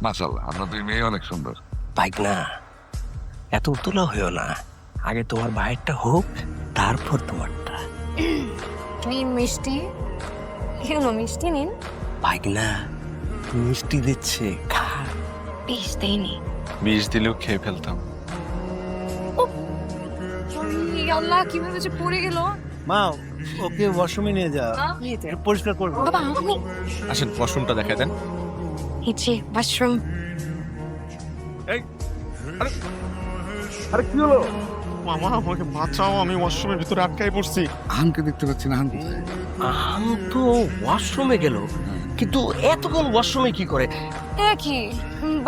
মাশাআল্লাহ, আপনার দুই মেয়ে অনেক সুন্দর। বাইক না, এত উতলা হয়েও না, আগে তোমার ভাইয়েরটা হোক, তারপর তোমারটা। নিন মিষ্টি। কেন মিষ্টি নিন? বাইক না, মিষ্টি দিচ্ছে, খা। বিষ দেয়নি। বিষ দিলেও খেয়ে ফেলতাম। আল্লাহ, কিভাবে যে পড়ে গেল। মা, ওকে ওয়াশরুমে নিয়ে যা, একটু পরিষ্কার করবো। বাবা আমি আসেন ওয়াশরুমটা দেখাই দেন। ইচ্ছে ওয়াশরুম। আরে কি হলো? মামা আমাকে বাঁচাও, আমি ওয়াশরুমের ভিতরে আটকাই পড়ছি। আহানকে দেখতে পাচ্ছি না, আহান কোথায়? আম তো ওয়াশরুমে গেল, কিন্তু এতক্ষণ ওয়াশরুমে কি করে? কি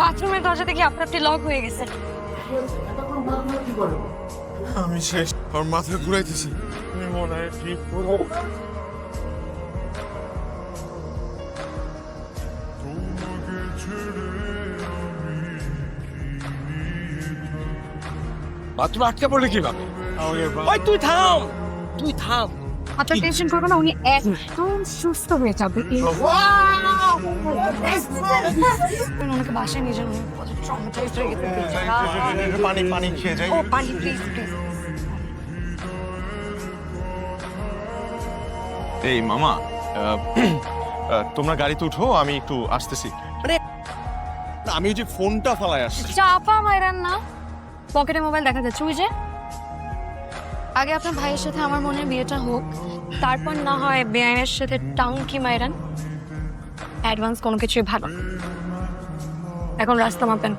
বাথরুমের দরজা থেকে আপনি লক হয়ে গেছে। আমি শেষ, আমার মাথা ঘুরাইতেছি। আমি মনে হয় ঠিক করবো। বাথরুমে আটকা পড়লে কিভাবে? ওই তুই থাম, তুই থাম। আপনার টেনশন করবেন না, উনি একদম সুস্থ হয়ে যাবে। ওনাকে বাসায় নিয়ে যান, উনি ট্রমাটাইজড হয়ে গেছে। পানি খেয়ে যাই। ও পানি প্লিজ প্লিজ। এই মামা, তোমরা গাড়িতে উঠো, আমি একটু আসতেছি। আরে আমি ওই যে ফোনটা ফালায় আসছি। চাপা মাইরান না, পকেটে মোবাইল দেখা যাচ্ছে। ওই যে আগে আপনার ভাইয়ের সাথে আমার মনে বিয়েটা হোক, তারপর না হয় বেআইনের সাথে টাঙ্কি মাইরান। অ্যাডভান্স কোনো কিছুই ভালো। এখন রাস্তা মাপেন।